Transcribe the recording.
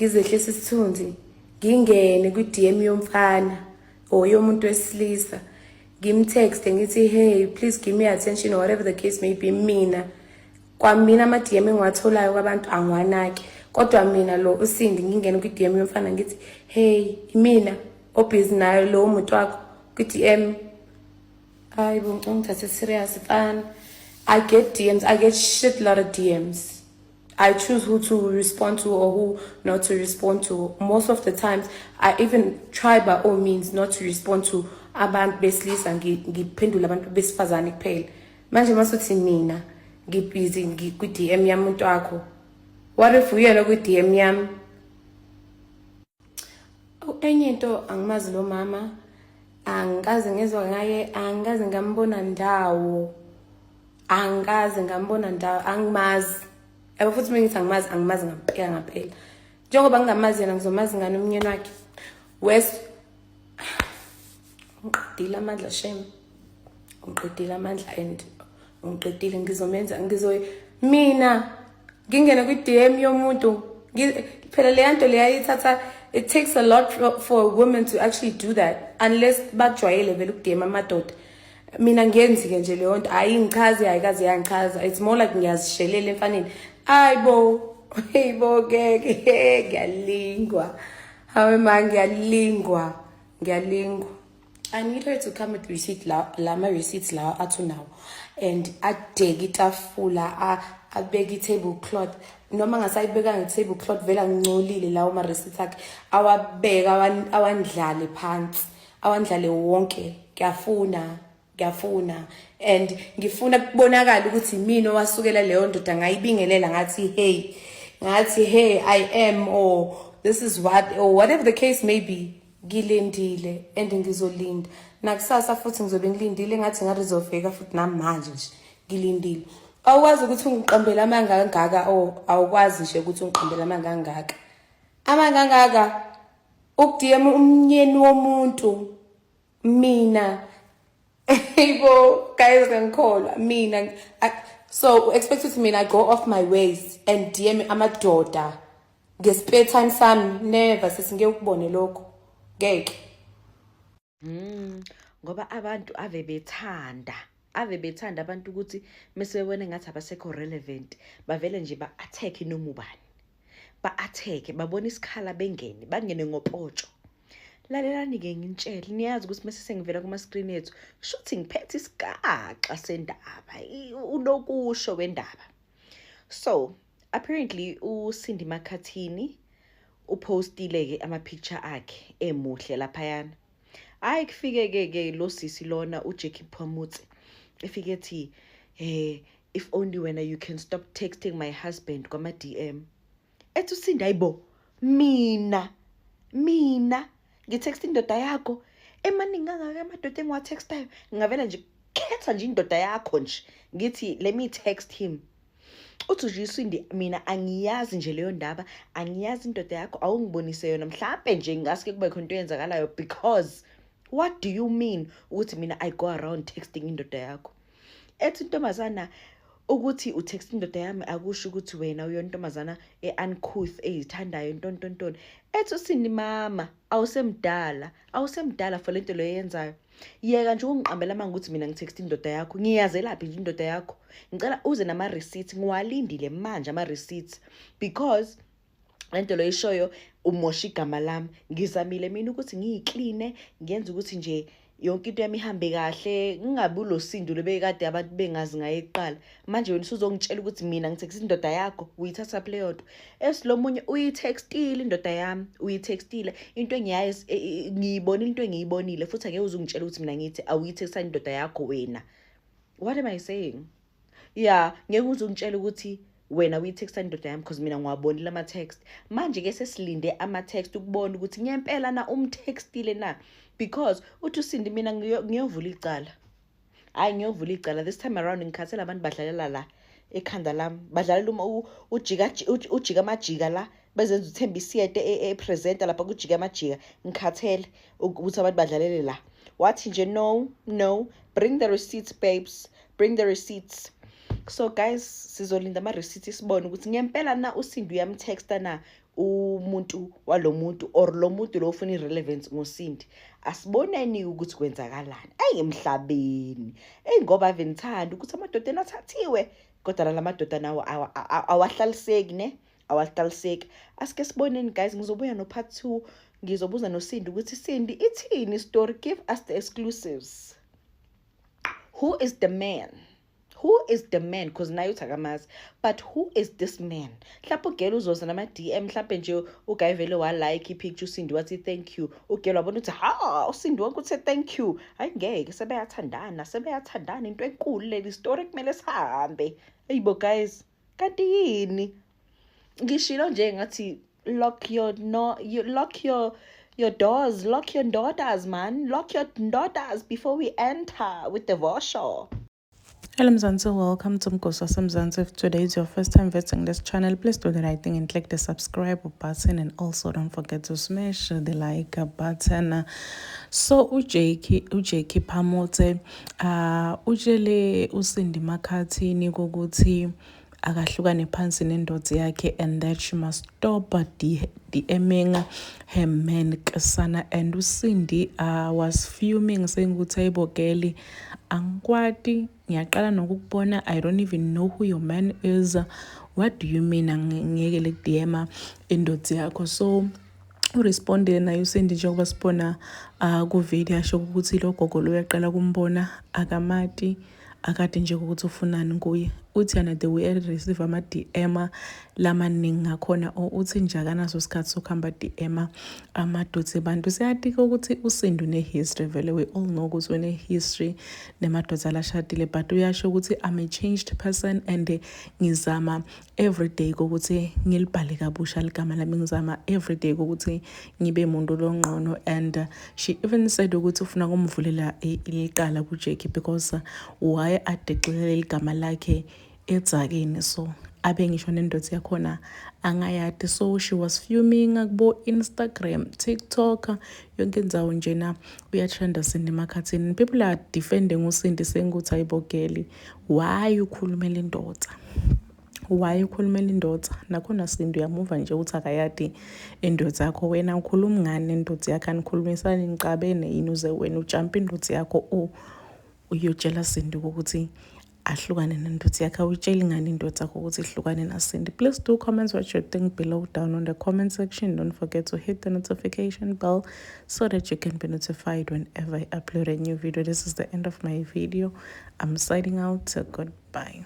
ngizehlisa isithunzi ngingene ku-DM yomfana or yomuntu wesilisa ngimtexte ngithi hey please give me attention or whatever the case may be. Mina kwamina ama-DM engiwatholayo kwabantu angiwanaki, kodwa mina lo uSindi ngingene ku-DM yomfana ngithi hey mina obhizi nayo lo muntu wakho ku-DM, hayi bo ngithathe serious fana. I get DMs, I get shit lot of DMs. I choose who to respond to or who not to respond to. Most of the times, I even try by all means not to respond to abantu besilisa ngiphendula abantu besifazane kuphela. Manje masuthi mina ngibusy ku-DM yami umuntu wakho. What if uyena ku-DM yami? Enye into angimazi lo mama, angikaze ngezwa ngaye, angikaze ngambona ndawo. Angimazi. Eba futhi mina ngithi angimazi ngaphela. Njengoba ngingamazi yena ngizomazi ngani umnyeni wakhe. West ngiqedile amandla shame. Ngiqedile amandla and ngiqedile mina ngingena ku-DM yomuntu. Phela le nto leya ithatha, it takes a lot for women to actually do that unless bajwayele vele ukudm amadoda. Mina ngenzi-ke nje leyo nto, ayingichaze ayikaze yangichaza. It's more like ngiyazishelela emfaneni. Hayibo ngeke ngiyalingwa. Hawe ma ngiyalingwa. I need her to come with receipt lama receipts la athu nawo and adeke itafula abeke tablecloth noma ngasayibeka nge-tablecloth vela ngcolile lawo ma receipts akhe awabeka awandlale phansi awandlale wonke. Ngiyafuna and ngifuna kubonakala ukuthi mina owasukela leyo ndoda ngayibingelela ngathi hey I am, or this is what, or whatever the case may be. Ngilindile and ngizolinda nakusasa futhi ngizobe ngilindile ngathi ngarizofika futhi namanje nje ngilindile. Awukwazi ukuthi ungiqambele amanga kangaka, awukwazi nje ukuthi ungiqambele amanga kangaka ukudm umnyeni womuntu. Mina Ibo guys ngikholwa mina, so expect it to mean I go off my ways and DM amadoda nge-spare time sami. Never sesingeke ukubone lokho ngeke. Ngoba abantu ave bethanda abantu ukuthi mesebone ngathi abasekho relevant bavele nje ba-attack noma ubani, babona isikhala bangene ngopotsho. Lalelani-ke ngintshele, niyazi ukuthi mase sengivela kuma-screen ethu shuthi ngiphethe isigaxa sendaba, unokusho wendaba. So apparently uSindi Makhathini upostile-ke ama-picture akhe emuhle laphayana. Hayi kufike-ke lo sisi lona uJackie Phomutsi efike ethi if only when you can stop texting my husband kwama-DM. Ethi uSindi hayibo mina ngitexta indoda yakho emaningi kangaka amadoda engiwatextayo, ngavela nje khetha nje indoda yakho nje ngithi let me text him. Uthi nje uSindi mina angiyazi nje leyo ndaba, angiyazi indoda yakho, awungibonise yona mhlawumbe nje ngaske kube khona into eyenzakalayo, because what do you mean ukuthi mina I go around texting indoda yakho? Ethi intombazana ukuthi utext indoda yami akusho ukuthi wena uyontombazana uncouth ezithandayo ntontontoni. Ethi uSindi mama awusemdala for lento leyo yenzayo. Yeka nje ungiqambela manje ukuthi mina ngitext indoda yakho. Ngiyazelaphi nje indoda yakho? Ngicela uze nama receipts, ngiwalindile manje ama receipts, because lento leyo ishoyo umosha igama lami. Ngizamile mina ukuthi ngiyiclean, ngiyenza ukuthi nje yonke into yami ihambe kahle, ngingabi uLosindi lebekade abantu bengazi ngaye eqala. Manje wena usuzongitshela ukuthi mina ngitext indoda yakho, uyithatha play yodwa. Esilomunye uyitextile indoda yami, uyitextile into engiyazi, ngiyibonile into engiyibonile futhi ake uzungitshela ukuthi mina ngithi awuyitexta indoda yakho wena. What am I saying? Yeah, ngeke uzungitshela ukuthi wena uyitexta indoda yami because mina ngiwabonile ama text. Manje ke sesilinde ama text ukubona ukuthi ngempela na umtextile na, because uthi uSindi mina ngiyovula icala. Hayi ngiyovula icala this time around ngikhathela abantu badlalela la ekhanda lami, badlalela ujika amajika la bezenza uThembi Siyete presenter lapha kujika amajika. Ngikhathele ukuthi abantu badlalele la. Wathi nje no, bring the receipts babes, bring the receipts. So guys, sizolinda ama-receipts sibone ukuthi ngempela na uSindi uyamtexta na umuntu walomuntu or lo muntu lo ufuna irelevance ngoSindi. Asiboneni ukuthi kwenzakalani emhlabeni. Ngoba ave ngithanda ukuthi amadodana athathiwe kodwa la madodana awahlaliseki ne awahlaliseki. Asike siboneni guys, ngizobuya no part 2 ngizobuza noSindi ukuthi Sindi ithini story, give us the exclusives. Who is the man? Who is the man? Because naye uthakamazi, but who is this man? Mhlawumbe ugela uzoza nama-DM, mhlawumbe nje ugayi vele wa-like ipicture uSindi wathi thank you. Ugela wabona ukuthi uSindi wonke uthe thank you. Hayi ngeke, sebeyathandana into enkulu leli story kumele sihambe. Eyibo guys, kanti yini? Ngishilo nje ngathi lock your doors, lock your daughters, man. Lock your daughters before we enter with the Vosho. Hello Mzansi, welcome to Mgosi Mzansi. If today is your first time visiting this channel, please do the right thing and click the subscribe button, and also don't forget to smash the like button. So uJackie Phamote utshele uSindi Makhathini ukuthi akahlukane phansi nendoda yakhe and that she must stop DMing her man Kasana. And uSindi was fuming saying ukuthi ayibogeli angikwati ngiyaqala nokukubona, I don't even know who your man is, what do you mean angiyeke le DM indoda yakho. So uresponde naye uSindi njengoba sibona ku video asho ukuthi lo gogo lo uyaqala kumbona akamati akade nje ukuthi ufunani kuye. Uthi yana the way receive ama DM lamaningi ngakhona, uthi njakanaso isikhathi sokuhamba DM amadodzi abantu. Siyatika ukuthi uSindi une history vele, we all know ukuthi une history nemadodzi alashadile, but uyasho ukuthi I'm a changed person and ngizama everyday ukuthi ngilibhale kabusha ligama lami, ngizama everyday ukuthi ngibe umuntu longqono. And she even said ukuthi ufuna kumvulela iqala kuJackie because why adexelele igama lakhe edzakeni, so abe ngisho nendoda yakhona angayati. So she was fuming kubo Instagram, TikTok, yonke indzawo njena uyatrenda Sindi Makhathini. People are defending uSindi saying ukuthi ayibogeli, why ukhulumela indoda, why ukhulumela indoda? Nakhona Sindi uyamuva nje ukuthi akayati indoda yakho. Wena ukhuluma ngani indoda yakho? Anikhulumisani niqabene yini uze wena ujump indoda yakho uyotshela Sindi ukuthi ahlukane nendoda yakhe? Uyitsheli ngani indoda yakho ukuthi ihlukane naSindi? Please do comment what you think below down on the comment section. Don't forget to hit the notification bell so that you can be notified whenever I upload a new video. This is the end of my video. I'm signing out. Goodbye.